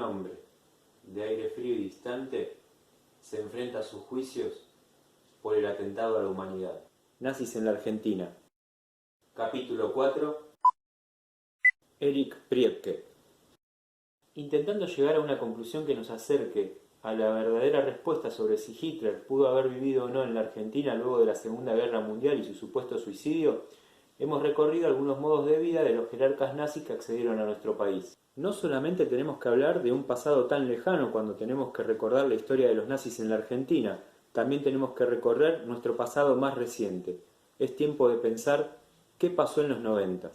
hombre, de aire frío y distante, se enfrenta a sus juicios por el atentado a la humanidad. Nazis en la Argentina. Capítulo 4. Erich Priebke. Intentando llegar a una conclusión que nos acerque a la verdadera respuesta sobre si Hitler pudo haber vivido o no en la Argentina luego de la Segunda Guerra Mundial y su supuesto suicidio, hemos recorrido algunos modos de vida de los jerarcas nazis que accedieron a nuestro país. No solamente tenemos que hablar de un pasado tan lejano cuando tenemos que recordar la historia de los nazis en la Argentina, también tenemos que recorrer nuestro pasado más reciente. Es tiempo de pensar qué pasó en los 90.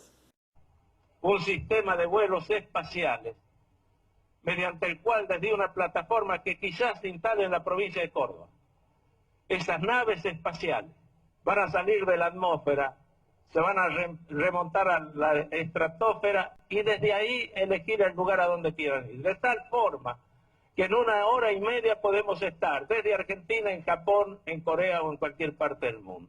Un sistema de vuelos espaciales, mediante el cual desde una plataforma que quizás se instale en la provincia de Córdoba, esas naves espaciales van a salir de la atmósfera, se van a remontar a la estratosfera y desde ahí elegir el lugar a donde quieran ir. De tal forma que en 1 hora y media podemos estar desde Argentina, en Japón, en Corea o en cualquier parte del mundo.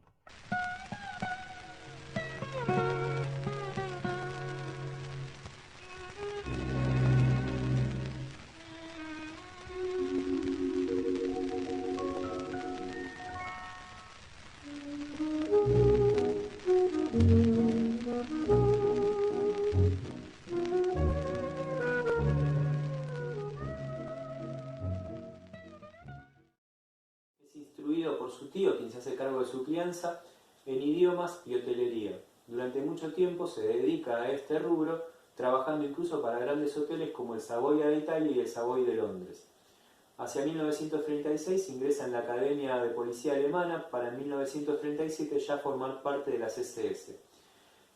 Instruido por su tío, quien se hace cargo de su crianza, en idiomas y hotelería. Durante mucho tiempo se dedica a este rubro, trabajando incluso para grandes hoteles como el Savoy de Italia y el Savoy de Londres. Hacia 1936 ingresa en la Academia de Policía Alemana para en 1937 ya formar parte de las SS.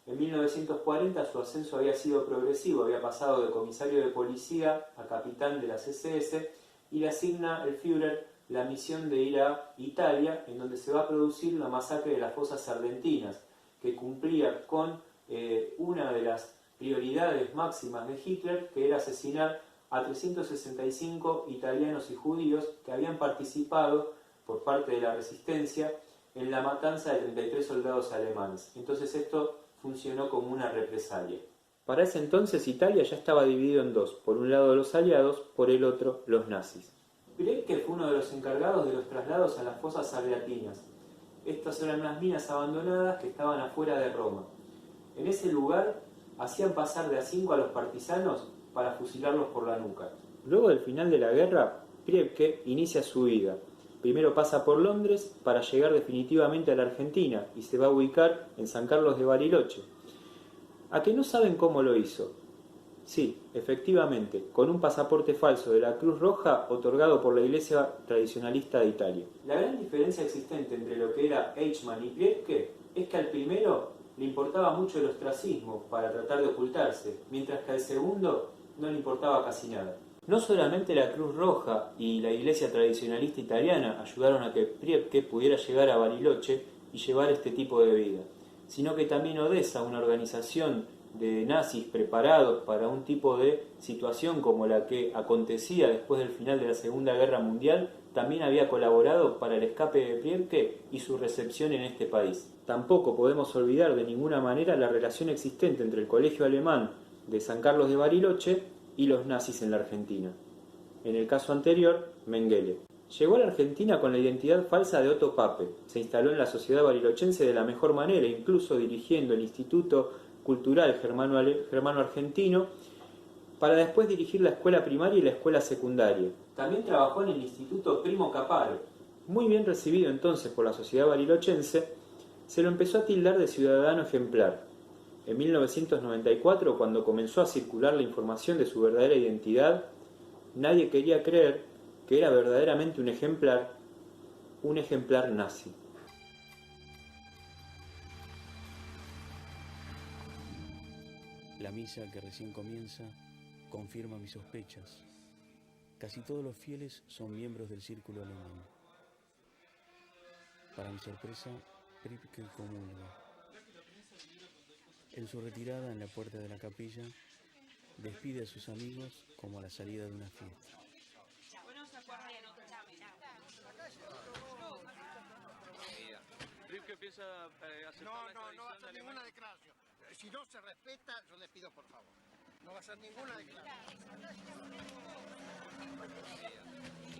En 1940 su ascenso había sido progresivo, había pasado de comisario de policía a capitán de las SS y le asigna el Führer la misión de ir a Italia, en donde se va a producir la masacre de las fosas argentinas, que cumplía con una de las prioridades máximas de Hitler, que era asesinar a 365 italianos y judíos que habían participado por parte de la resistencia en la matanza de 33 soldados alemanes. Entonces esto funcionó como una represalia. Para ese entonces Italia ya estaba dividido en dos, por un lado los aliados, por el otro los nazis. Priebke fue uno de los encargados de los traslados a las fosas ardeatinas. Estas eran unas minas abandonadas que estaban afuera de Roma. En ese lugar hacían pasar de a 5 a los partisanos para fusilarlos por la nuca. Luego del final de la guerra, Priebke inicia su huida. Primero pasa por Londres para llegar definitivamente a la Argentina y se va a ubicar en San Carlos de Bariloche. ¿A que no saben cómo lo hizo? Sí, efectivamente, con un pasaporte falso de la Cruz Roja otorgado por la Iglesia Tradicionalista de Italia. La gran diferencia existente entre lo que era Eichmann y Priebke es que al primero le importaba mucho el ostracismo para tratar de ocultarse, mientras que al segundo no le importaba casi nada. No solamente la Cruz Roja y la Iglesia Tradicionalista Italiana ayudaron a que Priebke pudiera llegar a Bariloche y llevar este tipo de vida, sino que también Odessa, una organización de nazis preparados para un tipo de situación como la que acontecía después del final de la Segunda Guerra Mundial, también había colaborado para el escape de Priebke y su recepción en este país. Tampoco podemos olvidar de ninguna manera la relación existente entre el Colegio Alemán de San Carlos de Bariloche y los nazis en la Argentina. En el caso anterior, Mengele. Llegó a la Argentina con la identidad falsa de Otto Pape, se instaló en la sociedad barilochense de la mejor manera, incluso dirigiendo el Instituto Cultural Germano-Argentino, para después dirigir la escuela primaria y la escuela secundaria. También trabajó en el Instituto Primo Caparo. Muy bien recibido entonces por la sociedad barilochense, se lo empezó a tildar de ciudadano ejemplar. En 1994, cuando comenzó a circular la información de su verdadera identidad, nadie quería creer que era verdaderamente un ejemplar nazi. La misa que recién comienza confirma mis sospechas. Casi todos los fieles son miembros del círculo alemán. Para mi sorpresa, Priebke comulga. En su retirada en la puerta de la capilla, despide a sus amigos como a la salida de una fiesta. Priebke empieza a aceptar no va a hacer ninguna declaración. Si no se respeta, yo les pido por favor. No va a hacer ninguna declaración.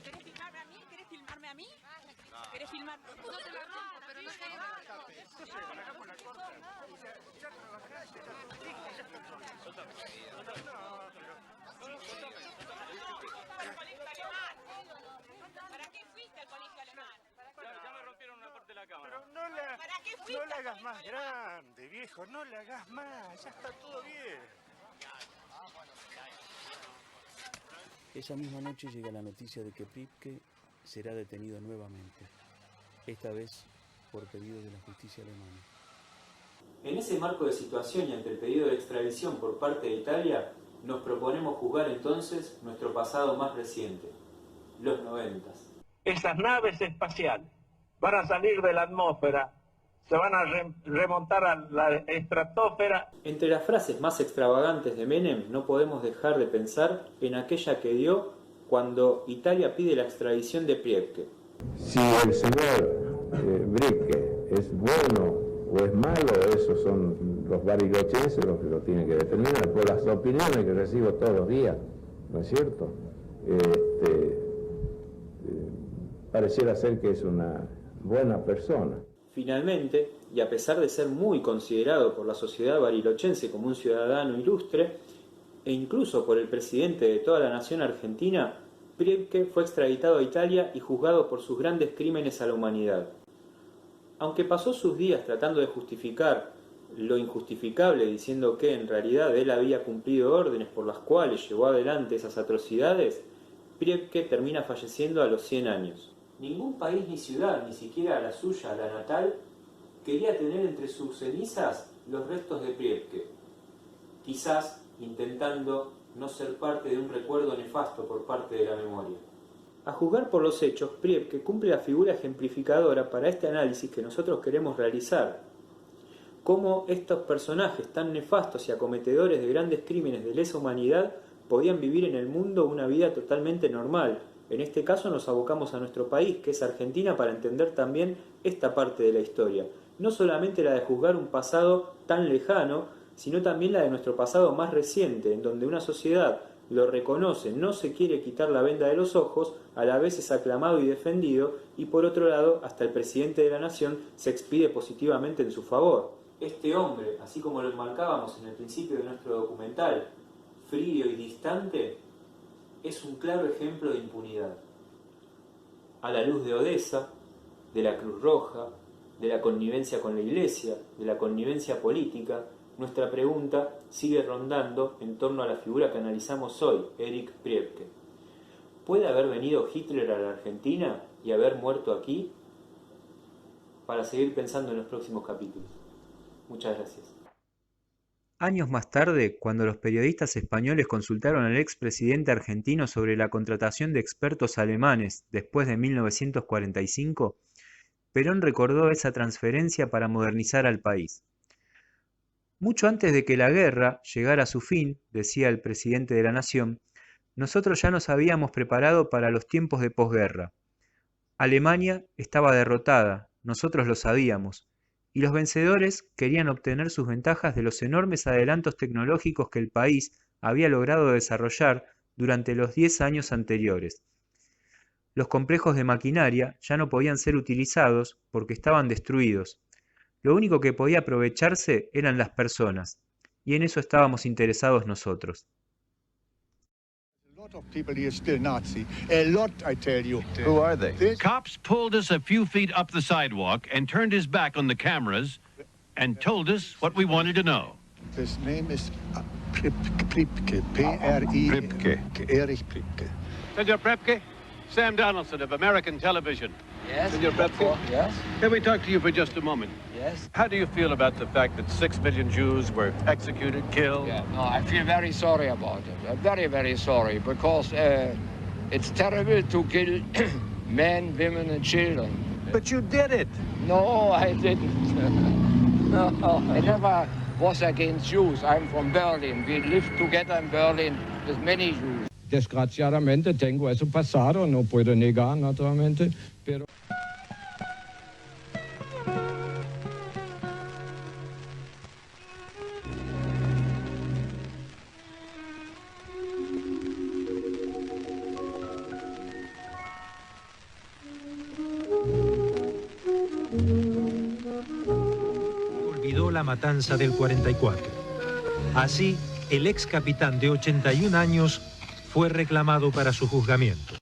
¿Querés filmarme a mí? ¿Querés filmarme a mí? ¿Querés filmar? No te la rompo, pero no te ¿Para qué fuiste al colegio alemán? Ya me rompieron una parte de la cámara. Pero no la hagas más grande, viejo, no la hagas más, ya está todo bien. Esa misma noche llega la noticia de que Priebke será detenido nuevamente, esta vez por pedido de la justicia alemana. En ese marco de situación y ante el pedido de extradición por parte de Italia, nos proponemos juzgar entonces nuestro pasado más reciente, los 90. Esas naves espaciales van a salir de la atmósfera, se van a remontar a la estratosfera. Entre las frases más extravagantes de Menem no podemos dejar de pensar en aquella que dio cuando Italia pide la extradición de Priebke. Si el señor Priebke es bueno o es malo, esos son los barilochenses los que lo tienen que determinar, por las opiniones que recibo todos los días, ¿no es cierto? Pareciera ser que es una buena persona. Finalmente, y a pesar de ser muy considerado por la sociedad barilochense como un ciudadano ilustre, e incluso por el presidente de toda la nación argentina, Priebke fue extraditado a Italia y juzgado por sus grandes crímenes a la humanidad. Aunque pasó sus días tratando de justificar lo injustificable, diciendo que en realidad él había cumplido órdenes por las cuales llevó adelante esas atrocidades, Priebke termina falleciendo a los 100 años. Ningún país ni ciudad, ni siquiera la suya, la natal, quería tener entre sus cenizas los restos de Priebke, quizás intentando no ser parte de un recuerdo nefasto por parte de la memoria. A juzgar por los hechos, Priebke cumple la figura ejemplificadora para este análisis que nosotros queremos realizar. Cómo estos personajes tan nefastos y acometedores de grandes crímenes de lesa humanidad podían vivir en el mundo una vida totalmente normal. En este caso nos abocamos a nuestro país, que es Argentina, para entender también esta parte de la historia. No solamente la de juzgar un pasado tan lejano, sino también la de nuestro pasado más reciente, en donde una sociedad lo reconoce, no se quiere quitar la venda de los ojos, a la vez es aclamado y defendido, y por otro lado, hasta el presidente de la nación se expide positivamente en su favor. Este hombre, así como lo enmarcábamos en el principio de nuestro documental, frío y distante, es un claro ejemplo de impunidad. A la luz de Odessa, de la Cruz Roja, de la connivencia con la Iglesia, de la connivencia política, nuestra pregunta sigue rondando en torno a la figura que analizamos hoy, Erich Priebke. ¿Puede haber venido Hitler a la Argentina y haber muerto aquí? Para seguir pensando en los próximos capítulos. Muchas gracias. Años más tarde, cuando los periodistas españoles consultaron al expresidente argentino sobre la contratación de expertos alemanes después de 1945, Perón recordó esa transferencia para modernizar al país. Mucho antes de que la guerra llegara a su fin, decía el presidente de la nación, nosotros ya nos habíamos preparado para los tiempos de posguerra. Alemania estaba derrotada, nosotros lo sabíamos, y los vencedores querían obtener sus ventajas de los enormes adelantos tecnológicos que el país había logrado desarrollar durante los 10 años anteriores. Los complejos de maquinaria ya no podían ser utilizados porque estaban destruidos. Lo único que podía aprovecharse eran las personas, y en eso estábamos interesados nosotros. A lot of people here still Nazi. A lot, I tell you. Who are they? Cops pulled us a few feet up the sidewalk and turned his back on the cameras and told us what we wanted to know. His name is Priebke. P-R-I-Bke. Erich Priebke. Senor Priebke, Sam Donaldson of American Television. Yes. Senor Priebke, Yes. can we talk to you for just a moment? Yes. How do you feel about the fact that 6 million Jews were executed, killed? Yeah. No, I feel very sorry about it. Very, very sorry, because it's terrible to kill men, women, and children. But you did it. No, I didn't. No, I never was against Jews. I'm from Berlin. We lived together in Berlin with many Jews. Desgraciadamente tengo eso pasado, no puedo negar naturalmente, pero... provocó la matanza del 44. Así, el ex capitán de 81 años fue reclamado para su juzgamiento.